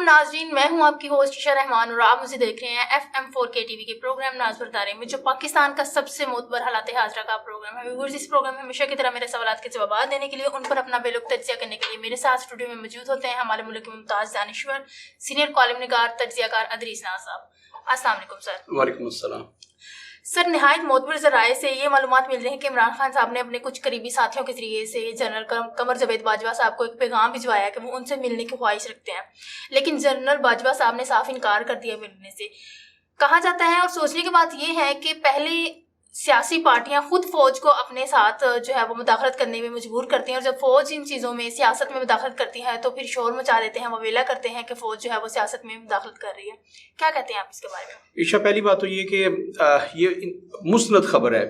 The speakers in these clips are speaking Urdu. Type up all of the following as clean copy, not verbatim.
ناظرین، میں ہوں آپ کی ہوسٹ عشاء رحمان اور آپ مجھے دیکھ رہے ہیں FM4K TV کے پروگرام ناز بردارے میں، جو پاکستان کا سب سے معتبر حالات حاضرہ کا پروگرام ہے۔ ویورز، اس پروگرام میں ہمیشہ کی طرح میرے سوالات کے جوابات دینے کے لیے، ان پر اپنا بے لوگ تجزیہ کرنے کے لیے میرے ساتھ اسٹوڈیو میں موجود ہوتے ہیں ہمارے ملک کے ممتاز دانشور، سینئر کالم نگار، تجزیہ کار ادریس ناز صاحب۔ السلام علیکم سر۔ وعلیکم السلام سر، نہایت معتبر ذرائع سے یہ معلومات مل رہی ہیں کہ عمران خان صاحب نے اپنے کچھ قریبی ساتھیوں کے ذریعے سے جنرل قمر جاوید باجوہ صاحب کو ایک پیغام بھجوایا کہ وہ ان سے ملنے کی خواہش رکھتے ہیں، لیکن جنرل باجوہ صاحب نے صاف انکار کر دیا ملنے سے۔ کہا جاتا ہے اور سوچنے کی بات یہ ہے کہ پہلے سیاسی پارٹیاں خود فوج کو اپنے ساتھ جو ہے وہ مداخلت کرنے میں مجبور کرتی ہیں، اور جب فوج ان چیزوں میں سیاست میں مداخلت کرتی ہے تو پھر شور مچا دیتے ہیں، وویلا کرتے ہیں کہ فوج جو ہے وہ سیاست میں مداخلت کر رہی ہے۔ کیا کہتے ہیں آپ اس کے بارے میں؟ عشاء، پہلی بات تو یہ کہ یہ مستند خبر ہے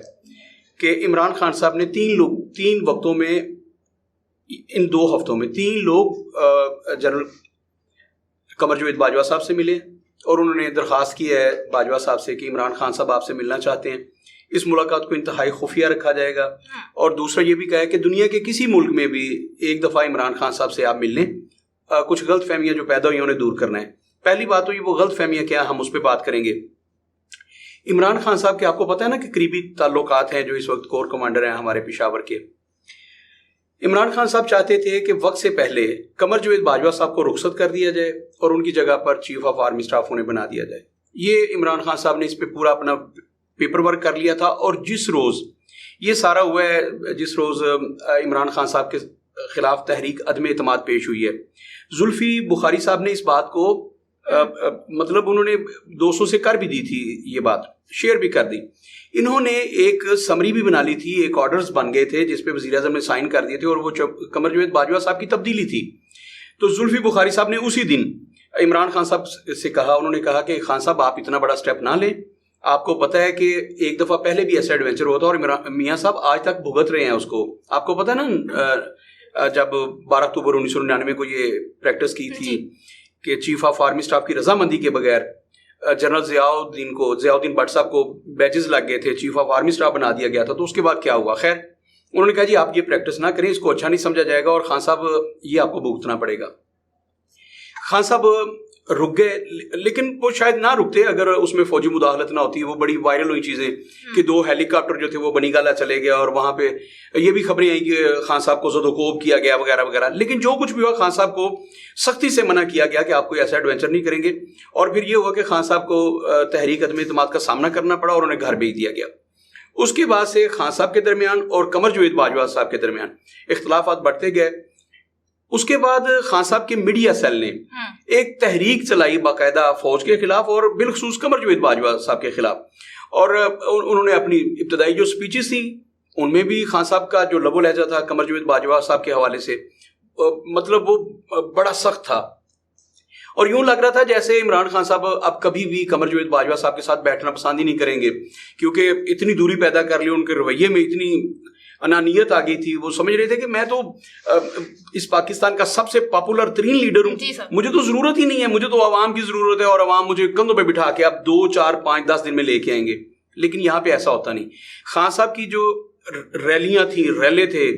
کہ عمران خان صاحب نے تین وقتوں میں، ان 2 ہفتوں میں 3 لوگ جنرل قمر جاوید باجوہ صاحب سے ملے اور انہوں نے درخواست کی ہے باجوہ صاحب سے کہ عمران خان صاحب آپ سے ملنا چاہتے ہیں، اس ملاقات کو انتہائی خفیہ رکھا جائے گا، اور دوسرا یہ بھی کہا ہے کہ دنیا کے کسی ملک میں بھی ایک دفعہ عمران خان صاحب سے آپ مل لیں، کچھ غلط فہمیاں جو پیدا ہوئی انہیں دور کرنا ہے۔ پہلی بات تو یہ وہ غلط فہمیاں کیا، ہم اس پہ بات کریں گے۔ عمران خان صاحب کے آپ کو پتہ ہے نا کہ قریبی تعلقات ہیں جو اس وقت کور کمانڈر ہیں ہمارے پشاور کے۔ عمران خان صاحب چاہتے تھے کہ وقت سے پہلے قمر جاوید باجوہ صاحب کو رخصت کر دیا جائے اور ان کی جگہ پر چیف آف آرمی اسٹاف انہیں بنا دیا جائے۔ یہ عمران خان صاحب نے اس پہ پورا اپنا پیپر ورک کر لیا تھا، اور جس روز یہ سارا ہوا ہے، جس روز عمران خان صاحب کے خلاف تحریک عدم اعتماد پیش ہوئی ہے، زلفی بخاری صاحب نے اس بات کو مطلب انہوں نے دوستوں سے کر بھی دی تھی، یہ بات شیئر بھی کر دی۔ انہوں نے ایک سمری بھی بنا لی تھی، ایک آرڈرز بن گئے تھے جس پہ وزیر اعظم نے سائن کر دیے تھے، اور وہ قمر جاوید باجوہ صاحب کی تبدیلی تھی۔ تو زلفی بخاری صاحب نے اسی دن عمران خان صاحب سے کہا، انہوں نے کہا کہ خان صاحب آپ اتنا بڑا سٹیپ نہ لیں، آپ کو پتہ ہے کہ ایک دفعہ پہلے بھی ایسا ایڈونچر ہوتا اور میاں صاحب آج تک بھگت رہے ہیں اس کو۔ آپ کو پتہ ہے نا جب 12 اکتوبر 1999 کو یہ پریکٹس کی تھی کہ چیف آف آرمی اسٹاف کی رضامندی کے بغیر جنرل ضیاء الدین بٹ صاحب کو بیجز لگ گئے تھے، چیف آف آرمی اسٹاف بنا دیا گیا تھا، تو اس کے بعد کیا ہوا؟ خیر انہوں نے کہا جی آپ یہ پریکٹس نہ کریں، اس کو اچھا نہیں سمجھا جائے گا اور خان صاحب یہ آپ کو بھگتنا پڑے گا۔ خان صاحب رک گئے، لیکن وہ شاید نہ رکتے اگر اس میں فوجی مداخلت نہ ہوتی۔ وہ بڑی وائرل ہوئی چیزیں کہ 2 ہیلی کاپٹر جو تھے وہ بنی گالہ چلے گئے، اور وہاں پہ یہ بھی خبریں آئیں کہ خان صاحب کو زد و کوب کیا گیا وغیرہ وغیرہ، لیکن جو کچھ بھی ہوا خان صاحب کو سختی سے منع کیا گیا کہ آپ کوئی ایسا ایڈونچر نہیں کریں گے، اور پھر یہ ہوا کہ خان صاحب کو تحریک عدم اعتماد کا سامنا کرنا پڑا اور انہیں گھر بھیج دیا گیا۔ اس کے بعد سے خان صاحب کے درمیان اور قمر جاوید باجوہ صاحب کے درمیان اختلافات بڑھتے گئے۔ اس کے بعد خان صاحب کے میڈیا سیل نے ایک تحریک چلائی باقاعدہ فوج کے خلاف اور بالخصوص قمر جاوید باجوہ صاحب کے خلاف، اور انہوں نے اپنی ابتدائی جو سپیچز تھیں ان میں بھی خان صاحب کا جو لب و لہجہ تھا قمر جاوید باجوہ صاحب کے حوالے سے مطلب وہ بڑا سخت تھا، اور یوں لگ رہا تھا جیسے عمران خان صاحب اب کبھی بھی قمر جاوید باجوہ صاحب کے ساتھ بیٹھنا پسند ہی نہیں کریں گے، کیونکہ اتنی دوری پیدا کر لی، ان کے رویے میں اتنی انانیت آ گئی تھی۔ وہ سمجھ رہے تھے کہ میں تو اس پاکستان کا سب سے پاپولر ترین لیڈر ہوں، مجھے تو ضرورت ہی نہیں ہے، مجھے تو عوام کی ضرورت ہے، اور عوام مجھے کندھوں پہ بٹھا کے اب 2 4 5 10 دن میں لے کے آئیں گے۔ لیکن یہاں پہ ایسا ہوتا نہیں۔ خان صاحب کی جو ریلیاں تھیں، ریلے تھے،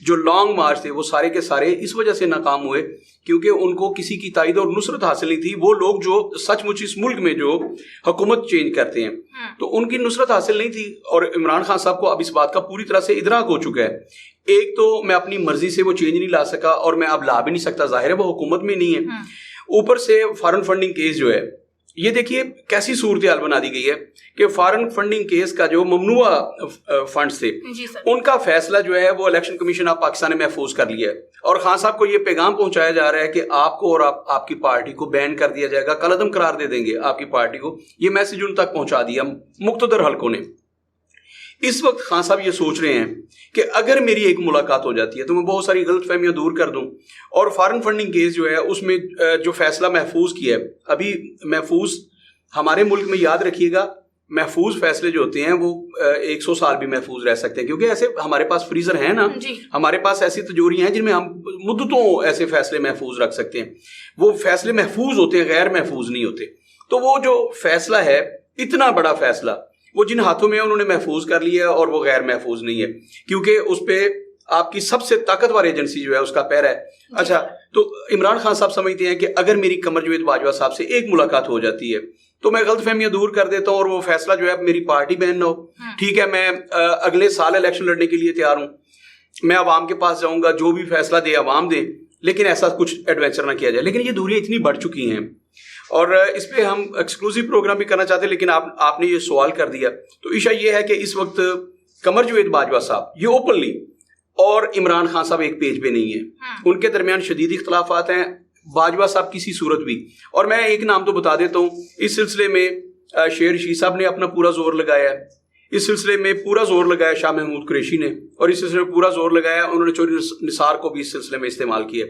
جو لانگ مارچ تھے، وہ سارے کے سارے اس وجہ سے ناکام ہوئے کیونکہ ان کو کسی کی تائید اور نصرت حاصل نہیں تھی۔ وہ لوگ جو سچ مچ اس ملک میں جو حکومت چینج کرتے ہیں تو ان کی نصرت حاصل نہیں تھی، اور عمران خان صاحب کو اب اس بات کا پوری طرح سے ادراک ہو چکا ہے۔ ایک تو میں اپنی مرضی سے وہ چینج نہیں لا سکا، اور میں اب لا بھی نہیں سکتا، ظاہر ہے وہ حکومت میں نہیں ہے۔ اوپر سے فارن فنڈنگ کیس جو ہے، یہ دیکھیے کیسی صورتحال بنا دی گئی ہے کہ فارن فنڈنگ کیس کا جو ممنوع فنڈز تھے ان کا فیصلہ جو ہے وہ الیکشن کمیشن آف پاکستان نے محفوظ کر لیا ہے، اور خان صاحب کو یہ پیغام پہنچایا جا رہا ہے کہ آپ کو اور آپ کی پارٹی کو بین کر دیا جائے گا، کل عدم قرار دے دیں گے آپ کی پارٹی کو۔ یہ میسج ان تک پہنچا دیا مقتدر حلقوں نے۔ اس وقت خان صاحب یہ سوچ رہے ہیں کہ اگر میری ایک ملاقات ہو جاتی ہے تو میں بہت ساری غلط فہمیاں دور کر دوں، اور فارن فنڈنگ کیس جو ہے اس میں جو فیصلہ محفوظ کیا ہے، ابھی محفوظ ہمارے ملک میں یاد رکھیے گا محفوظ فیصلے جو ہوتے ہیں وہ 100 سال بھی محفوظ رہ سکتے ہیں، کیونکہ ایسے ہمارے پاس فریزر ہیں نا، ہمارے پاس ایسی تجوریاں ہیں جن میں ہم مدتوں ایسے فیصلے محفوظ رکھ سکتے ہیں۔ وہ فیصلے محفوظ ہوتے ہیں، غیر محفوظ نہیں ہوتے۔ تو وہ جو فیصلہ ہے، اتنا بڑا فیصلہ، وہ جن ہاتھوں میں انہوں نے محفوظ کر لیا اور وہ غیر محفوظ نہیں ہے، کیونکہ اس پہ آپ کی سب سے طاقتور ایجنسی جو ہے اس کا پیرا ہے. اچھا, تو عمران خان صاحب سمجھتے ہیں کہ اگر میری قمر جاوید باجوہ صاحب سے ایک ملاقات ہو جاتی ہے تو میں غلط فہمیاں دور کر دیتا ہوں اور وہ فیصلہ جو ہے میری پارٹی بہن نہ ہو. ٹھیک ہے, میں اگلے سال الیکشن لڑنے کے لیے تیار ہوں, میں عوام کے پاس جاؤں گا, جو بھی فیصلہ دے عوام دے, لیکن ایسا کچھ ایڈوینچر نہ کیا جائے. لیکن یہ دوریاں اتنی بڑھ چکی ہیں اور اس پہ ہم ایکسکلوسیو پروگرام بھی کرنا چاہتے ہیں, لیکن آپ نے یہ سوال کر دیا. تو ایشا یہ ہے کہ اس وقت قمر جاوید باجوہ صاحب یہ اوپنلی اور عمران خان صاحب ایک پیج پہ نہیں ہیں, ان کے درمیان شدید اختلافات ہیں. باجوہ صاحب کسی صورت بھی, اور میں ایک نام تو بتا دیتا ہوں, اس سلسلے میں شیر رشید صاحب نے اپنا پورا زور لگایا ہے, اس سلسلے میں پورا زور لگایا شاہ محمود قریشی نے, اور اس سلسلے میں پورا زور لگایا انہوں نے چوری نثار کو بھی اس سلسلے میں استعمال کیا.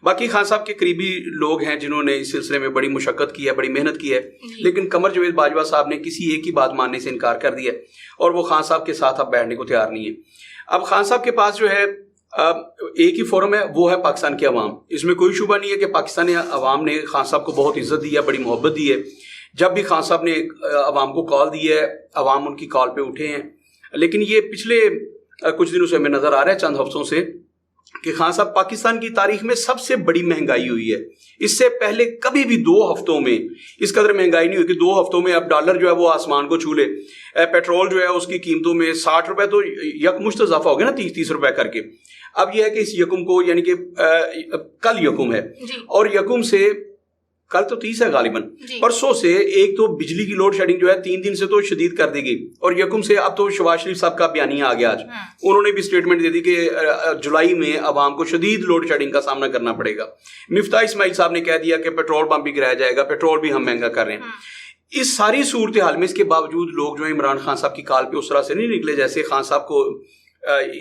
باقی خان صاحب کے قریبی لوگ ہیں جنہوں نے اس سلسلے میں بڑی مشقت کی ہے, بڑی محنت کی ہے, لیکن قمر جاوید باجوہ صاحب نے کسی ایک ہی بات ماننے سے انکار کر دیا اور وہ خان صاحب کے ساتھ اب بیٹھنے کو تیار نہیں ہے. اب خان صاحب کے پاس جو ہے ایک ہی فورم ہے, وہ ہے پاکستان کے عوام. اس میں کوئی شبہ نہیں ہے کہ پاکستانی عوام نے خان صاحب کو بہت عزت دی ہے, بڑی محبت دی ہے. جب بھی خان صاحب نے عوام کو کال دی ہے, عوام ان کی کال پہ اٹھے ہیں. لیکن یہ پچھلے کچھ دنوں سے ہمیں نظر آ رہا ہے, چند ہفتوں سے, کہ خان صاحب پاکستان کی تاریخ میں سب سے بڑی مہنگائی ہوئی ہے. اس سے پہلے کبھی بھی 2 ہفتوں میں اس قدر مہنگائی نہیں ہوئی کہ 2 ہفتوں میں اب ڈالر جو ہے وہ آسمان کو چھو لے. پیٹرول جو ہے اس کی قیمتوں میں 60 روپے تو یکمشت اضافہ ہو گیا نا, 30 روپے کر کے. اب یہ ہے کہ اس یکم کو, یعنی کہ کل یکم ہے, اور یکم سے کل تو 30 ہے غالباً, پرسوں سے ایک تو بجلی کی لوڈ شیڈنگ جو ہے 3 دن سے تو شدید کر دی گئی, اور یکم سے اب تو شہباز شریف صاحب کا بیانیہ آ گیا. آج انہوں نے بھی اسٹیٹمنٹ دے دی کہ جولائی میں عوام کو شدید لوڈ شیڈنگ کا سامنا کرنا پڑے گا. مفتاح اسماعیل صاحب نے کہہ دیا کہ پیٹرول پمپ بھی گرایا جائے گا, پیٹرول بھی ہم مہنگا کر رہے ہیں. اس ساری صورتحال میں اس کے باوجود لوگ جو ہے عمران خان صاحب کی کال پہ اس طرح سے نہیں نکلے جیسے خان صاحب کو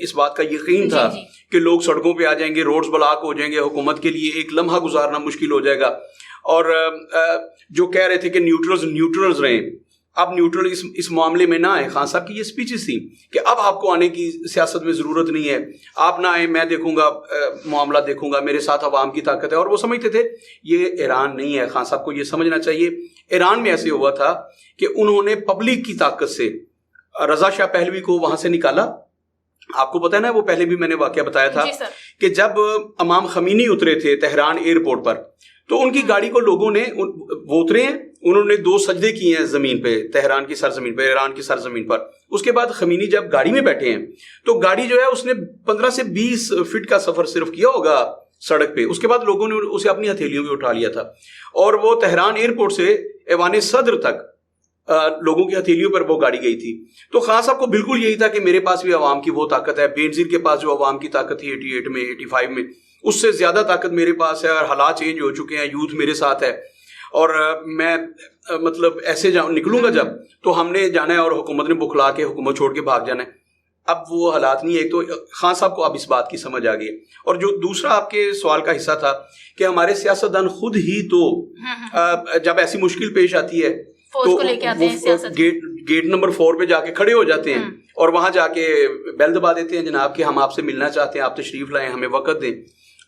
اس بات کا یقین تھا کہ لوگ سڑکوں پہ آ جائیں گے, روڈز بلاک ہو جائیں گے, حکومت کے لیے ایک لمحہ گزارنا مشکل ہو جائے گا. اور جو کہہ رہے تھے کہ نیوٹرلز رہیں, اب نیوٹرل اس معاملے میں نہ آئے. خان صاحب کی یہ سپیچز تھیں کہ اب آپ کو آنے کی سیاست میں ضرورت نہیں ہے, آپ نہ آئیں, میں دیکھوں گا, معاملہ دیکھوں گا, میرے ساتھ عوام کی طاقت ہے. اور وہ سمجھتے تھے یہ ایران نہیں ہے. خان صاحب کو یہ سمجھنا چاہیے, ایران میں ایسے ہوا تھا کہ انہوں نے پبلک کی طاقت سے رضا شاہ پہلوی کو وہاں سے نکالا. آپ کو پتہ ہے نا, وہ پہلے بھی میں نے واقعہ بتایا تھا کہ جب امام خمینی اترے تھے تہران ایئرپورٹ پر, تو ان کی گاڑی کو لوگوں نے, وہ اترے ہیں, انہوں نے 2 سجدے کیے ہیں زمین پہ, تہران کی سرزمین پہ, ایران کی سرزمین پر. اس کے بعد خمینی جب گاڑی میں بیٹھے ہیں تو گاڑی جو ہے اس نے 15 سے 20 فٹ کا سفر صرف کیا ہوگا سڑک پہ. اس کے بعد لوگوں نے اسے اپنی ہتھیلیوں میں اٹھا لیا تھا, اور وہ تہران ایئرپورٹ سے ایوان صدر تک لوگوں کی ہتھیلیوں پر وہ گاڑی گئی تھی. تو خان صاحب کو بالکل یہی تھا کہ میرے پاس بھی عوام کی وہ طاقت ہے, بینظیر کے پاس جو عوام کی طاقت تھی 88 میں, 85 میں, اس سے زیادہ طاقت میرے پاس ہے, اور حالات چینج ہو چکے ہیں, یوتھ میرے ساتھ ہے, اور میں مطلب ایسے نکلوں گا جب تو ہم نے جانا ہے اور حکومت نے بکھلا کے حکومت چھوڑ کے بھاگ جانا ہے. اب وہ حالات نہیں ہے. ایک تو خان صاحب کو اب اس بات کی سمجھ آ گئی. اور جو دوسرا آپ کے سوال کا حصہ تھا کہ ہمارے سیاستدان خود ہی تو جب ایسی مشکل پیش آتی ہے تو گیٹ نمبر 4 پہ جا کے کھڑے ہو جاتے ہیں اور وہاں جا کے بیل دبا دیتے ہیں, جناب کہ ہم آپ سے ملنا چاہتے ہیں, آپ تشریف لائیں, ہمیں وقت دیں.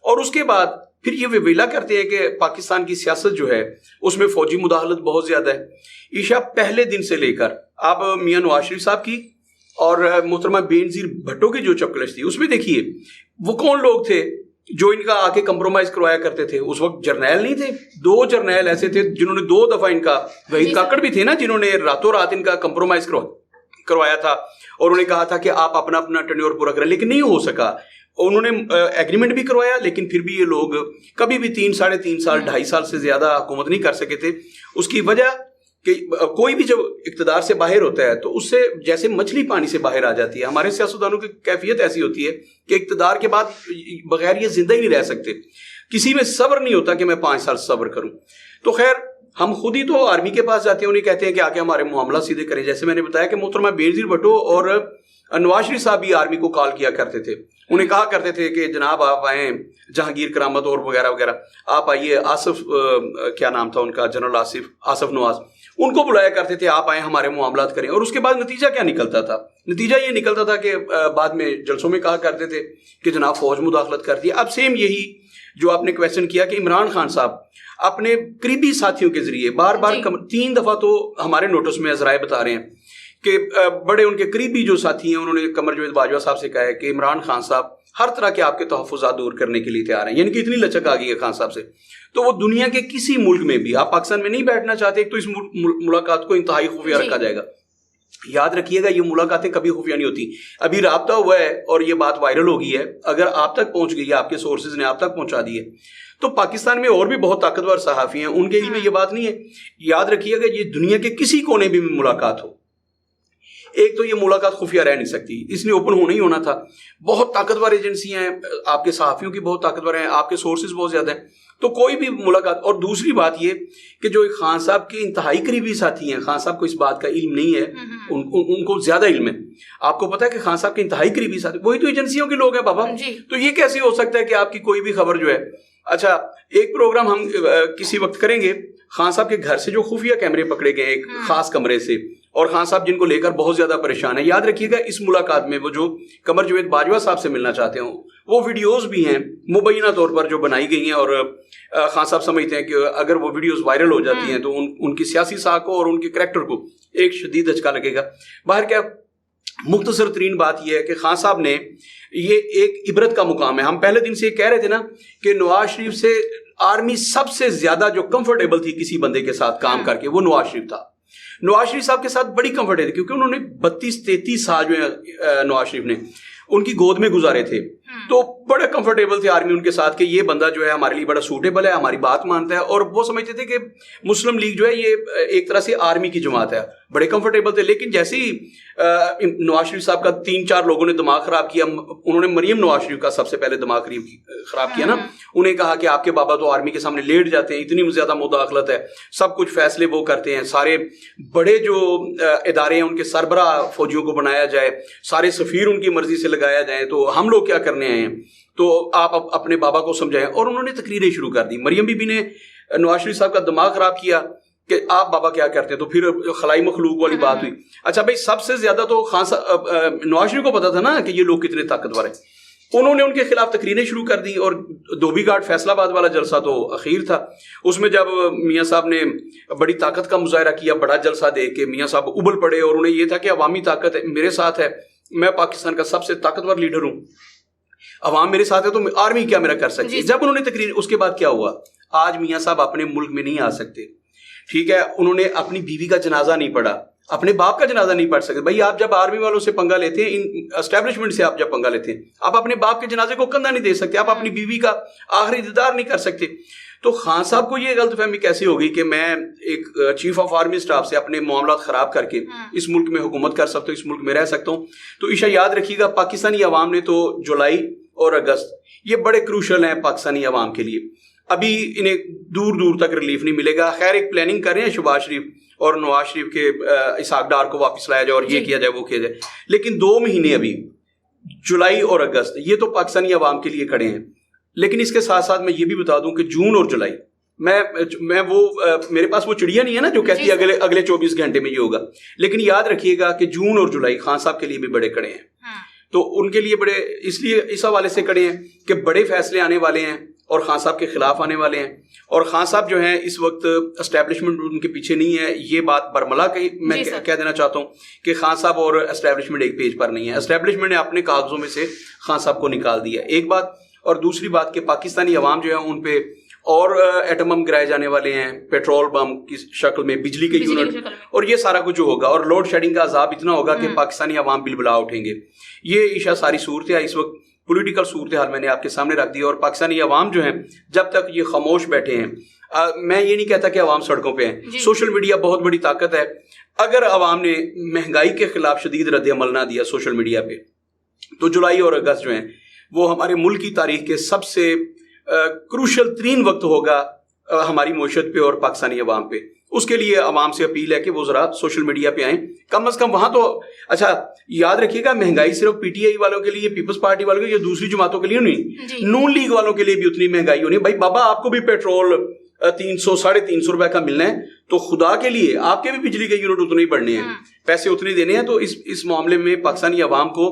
اور اس کے بعد پھر یہ ویلا کرتے ہیں کہ پاکستان کی سیاست جو ہے اس میں فوجی مداخلت بہت زیادہ ہے. عشاء پہلے دن سے لے کر آپ میاں نواز شریف صاحب کی اور محترمہ بینظیر بھٹو کی جو چپکلش تھی اس میں دیکھیے وہ کون لوگ تھے جو ان کا آ کے کمپرومائز کروایا کرتے تھے. اس وقت جرنیل نہیں تھے, 2 جرنیل ایسے تھے جنہوں نے 2 دفعہ ان کا, وحید کاکڑ بھی تھے نا جنہوں نے راتوں رات ان کا کمپرومائز کروایا تھا, اور انہوں نے کہا تھا کہ آپ اپنا ٹینیور پورا کریں, لیکن نہیں ہو سکا. انہوں نے ایگریمنٹ بھی کروایا, لیکن پھر بھی یہ لوگ کبھی بھی 3 ساڑھے 3 سال 2.5 سال سے زیادہ حکومت نہیں کر سکے تھے. اس کی وجہ کہ کوئی بھی جب اقتدار سے باہر ہوتا ہے تو اس سے جیسے مچھلی پانی سے باہر آ جاتی ہے. ہمارے سیاستدانوں کی کیفیت ایسی ہوتی ہے کہ اقتدار کے بعد بغیر یہ زندہ ہی نہیں رہ سکتے. کسی میں صبر نہیں ہوتا کہ میں 5 سال صبر کروں. تو خیر ہم خود ہی تو آرمی کے پاس جاتے ہیں, انہیں کہتے ہیں کہ آ کے ہمارے معاملہ سیدھے کریں. جیسے میں نے بتایا کہ محترمہ بینظیر بھٹو اور نواز شریف صاحب بھی آرمی کو کال کیا کرتے تھے, انہیں کہا کرتے تھے کہ جناب آپ آئیں, جہانگیر کرامت اور وغیرہ وغیرہ, آپ آئیے, آصف کیا نام تھا ان کا, جنرل آصف نواز, ان کو بلایا کرتے تھے, آپ آئیں ہمارے معاملات کریں. اور اس کے بعد نتیجہ کیا نکلتا تھا؟ نتیجہ یہ نکلتا تھا کہ بعد میں جلسوں میں کہا کرتے تھے کہ جناب فوج مداخلت کرتی ہے. اب سیم یہی جو آپ نے کویسچن کیا کہ عمران خان صاحب اپنے قریبی ساتھیوں کے ذریعے بار بار 3 دفعہ تو ہمارے نوٹس میں ذرائع بتا رہے ہیں کہ بڑے ان کے قریبی جو ساتھی ہیں انہوں نے قمر جاوید باجوہ صاحب سے کہا ہے کہ عمران خان صاحب ہر طرح کے آپ کے تحفظات دور کرنے کے لیے تیار ہیں. یعنی کہ اتنی لچک آ گئی ہے خان صاحب سے. تو وہ دنیا کے کسی ملک میں بھی, آپ پاکستان میں نہیں بیٹھنا چاہتے, ایک تو اس ملاقات کو انتہائی خفیہ رکھا جائے گا. یاد رکھیے گا یہ ملاقاتیں کبھی خفیہ نہیں ہوتی. ابھی رابطہ ہوا ہے اور یہ بات وائرل ہو گئی ہے, اگر آپ تک پہنچ گئی ہے, آپ کے سورسز نے آپ تک پہنچا دی ہے, تو پاکستان میں اور بھی بہت طاقتور صحافی ہیں, ان کے علم میں یہ بات نہیں ہے. یاد رکھیے گا یہ دنیا کے کسی کونے بھی ملاقات ہو, ایک تو یہ ملاقات خفیہ رہ نہیں سکتی, اس نے اوپن ہونا ہی ہونا تھا. بہت طاقتور ایجنسیاں ہیں, آپ کے صحافیوں کی بہت طاقتور ہیں, آپ کے سورسز بہت زیادہ ہیں, تو کوئی بھی ملاقات. اور دوسری بات یہ کہ جو خان صاحب کے انتہائی قریبی ساتھی ہیں, خان صاحب کو اس بات کا علم نہیں ہے, ان کو زیادہ علم ہے. آپ کو پتا ہے کہ خان صاحب کے انتہائی قریبی ساتھی وہی تو ایجنسیوں کے لوگ ہیں بابا. تو یہ کیسے ہو سکتا ہے کہ آپ کی کوئی بھی خبر جو ہے. اچھا, ایک پروگرام ہم کسی وقت کریں گے, خان صاحب کے گھر سے جو خفیہ کیمرے پکڑے گئے ایک خاص کمرے سے, اور خان صاحب جن کو لے کر بہت زیادہ پریشان ہیں. یاد رکھیے گا اس ملاقات میں وہ جو قمر جاوید باجوہ صاحب سے ملنا چاہتے ہوں, وہ ویڈیوز بھی ہیں مبینہ طور پر جو بنائی گئی ہیں, اور خان صاحب سمجھتے ہیں کہ اگر وہ ویڈیوز وائرل ہو جاتی ہیں تو ان کی سیاسی ساکھ کو اور ان کے کریکٹر کو ایک شدید دھچکا لگے گا. باہر کیا مختصر ترین بات یہ ہے کہ خان صاحب نے یہ ایک عبرت کا مقام ہے. ہم پہلے دن سے یہ کہہ رہے تھے نا کہ نواز شریف سے آرمی سب سے زیادہ جو کمفرٹیبل تھی کسی بندے کے ساتھ کام کر کے, وہ نواز شریف تھا. نواز شریف صاحب کے ساتھ بڑی کمفرٹیبل کیونکہ انہوں نے 32-33 سال جو ہے نواز شریف نے ان کی گود میں گزارے تھے, تو بڑے کمفرٹیبل تھے آرمی ان کے ساتھ کہ یہ بندہ جو ہے ہمارے لیے بڑا سوٹیبل ہے, ہماری بات مانتا ہے. اور وہ سمجھتے تھے کہ مسلم لیگ جو ہے یہ ایک طرح سے آرمی کی جماعت ہے, بڑے کمفرٹیبل تھے. لیکن جیسے ہی نواز شریف صاحب کا 3-4 لوگوں نے دماغ خراب کیا, انہوں نے مریم نواز شریف کا سب سے پہلے دماغ خراب کیا نا, انہیں کہا کہ آپ کے بابا تو آرمی کے سامنے لیٹ جاتے ہیں, اتنی زیادہ مداخلت ہے, سب کچھ فیصلے وہ کرتے ہیں, سارے بڑے جو ادارے ہیں ان کے سربراہ فوجیوں کو بنایا جائے, سارے سفیر ان کی مرضی سے لگایا جائیں, تو ہم لوگ کیا کرنے آئے ہیں, تو آپ اپنے بابا کو سمجھائیں. اور انہوں نے تقریریں شروع کر دی. مریم بی بی نے نواز شریف صاحب کا دماغ خراب کیا کہ آپ بابا کیا کرتے ہیں, تو پھر خلائی مخلوق والی بات ہوئی. اچھا بھائی, سب سے زیادہ تو نواز شریف کو پتا تھا نا کہ یہ لوگ کتنے طاقتور ہیں, انہوں نے ان کے خلاف تقریریں شروع کر دی. اور دھوبی گھاٹ فیصل آباد والا جلسہ تو اخیر تھا, اس میں جب میاں صاحب نے بڑی طاقت کا مظاہرہ کیا, بڑا جلسہ دے کے میاں صاحب ابل پڑے, اور انہیں یہ تھا کہ عوامی طاقت میرے ساتھ ہے, میں پاکستان کا سب سے طاقتور لیڈر ہوں, عوام میرے ساتھ ہے, تو آرمی کیا میرا کر سکتی ہے. جب انہوں نے تقریر, اس کے بعد کیا ہوا, آج میاں صاحب اپنے ملک میں نہیں آ سکتے, ٹھیک ہے, انہوں نے اپنی بیوی کا جنازہ نہیں پڑھا, اپنے باپ کا جنازہ نہیں پڑھ سکتے. بھائی آپ جب آرمی والوں سے پنگا لیتے ہیں, ان اسٹیبلشمنٹ سے آپ جب پنگا لیتے ہیں, آپ اپنے باپ کے جنازے کو کندھا نہیں دے سکتے, آپ اپنی بیوی کا آخری دیدار نہیں کر سکتے. تو خان صاحب کو یہ غلط فہمی کیسے ہوگی کہ میں ایک چیف آف آرمی اسٹاف سے اپنے معاملات خراب کر کے اس ملک میں حکومت کر سکتا ہوں, اس ملک میں رہ سکتا ہوں. تو عشاء یاد رکھیے گا, پاکستانی عوام نے تو جولائی اور اگست یہ بڑے کروشل ہیں پاکستانی عوام کے لیے. ابھی انہیں دور دور تک ریلیف نہیں ملے گا. خیر ایک پلاننگ کر رہے ہیں شہباز شریف اور نواز شریف کے اسحاق ڈار کو واپس لایا جائے اور یہ کیا جائے وہ کیا جائے, لیکن 2 مہینے ابھی جولائی اور اگست یہ تو پاکستانی عوام کے لیے کھڑے ہیں. لیکن اس کے ساتھ ساتھ میں یہ بھی بتا دوں کہ جون اور جولائی میں وہ میرے پاس وہ چڑیا نہیں ہے نا جو کہتی ہے اگلے 24 گھنٹے میں یہ ہوگا. لیکن یاد رکھیے گا کہ جون اور جولائی خان صاحب کے لیے بھی بڑے کڑے ہیں. تو ان کے لیے بڑے اس لیے اس حوالے سے کڑے ہیں کہ بڑے فیصلے آنے والے ہیں اور خان صاحب کے خلاف آنے والے ہیں. اور خان صاحب جو ہیں اس وقت اسٹیبلشمنٹ ان کے پیچھے نہیں ہے. یہ بات برملا میں کہہ دینا چاہتا ہوں کہ خان صاحب اور اسٹیبلشمنٹ ایک پیج پر نہیں ہے. اسٹیبلشمنٹ نے اپنے کاغذوں میں سے خان صاحب کو نکال دیا, ایک بات. اور دوسری بات کہ پاکستانی عوام جو ہے ان پہ اور ایٹم بم گرائے جانے والے ہیں, پیٹرول بم کی شکل میں, بجلی کے یونٹ, اور یہ سارا کچھ جو ہوگا, اور لوڈ شیڈنگ کا عذاب اتنا ہوگا کہ پاکستانی عوام بلبلا اٹھیں گے. یہ عشاء ساری صورتحال اس وقت پولیٹیکل صورتحال میں نے آپ کے سامنے رکھ دی. اور پاکستانی عوام جو ہیں جب تک یہ خاموش بیٹھے ہیں, میں یہ نہیں کہتا کہ عوام سڑکوں پہ ہیں, سوشل میڈیا بہت بڑی طاقت ہے. اگر عوام نے مہنگائی کے خلاف شدید رد عمل نہ دیا سوشل میڈیا پہ, تو جولائی اور اگست جو ہیں وہ ہمارے ملک کی تاریخ کے سب سے کروشل ترین وقت ہوگا ہماری معیشت پہ اور پاکستانی عوام پہ. اس کے لیے عوام سے اپیل ہے کہ وہ ذرا سوشل میڈیا پہ آئیں, کم از کم وہاں تو. اچھا یاد رکھیے گا, مہنگائی صرف پی ٹی آئی والوں کے لیے, پیپلز پارٹی والوں کے لیے, دوسری جماعتوں کے لیے نہیں, نون لیگ والوں کے لیے بھی اتنی مہنگائی ہونی ہے. بھائی بابا آپ کو بھی پیٹرول 300-350 روپے کا ملنا ہے, تو خدا کے لیے آپ کے بھی بجلی کے یونٹ اتنے ہی بڑھنے ہیں, پیسے اتنے دینے ہیں. تو اس معاملے میں پاکستانی عوام کو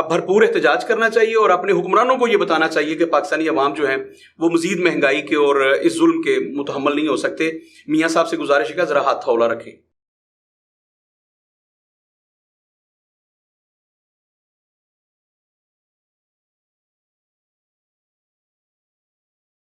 بھرپور احتجاج کرنا چاہیے اور اپنے حکمرانوں کو یہ بتانا چاہیے کہ پاکستانی عوام جو ہیں وہ مزید مہنگائی کے اور اس ظلم کے متحمل نہیں ہو سکتے. میاں صاحب سے گزارش ہے کہ ذرا ہاتھ تھولا رکھیں.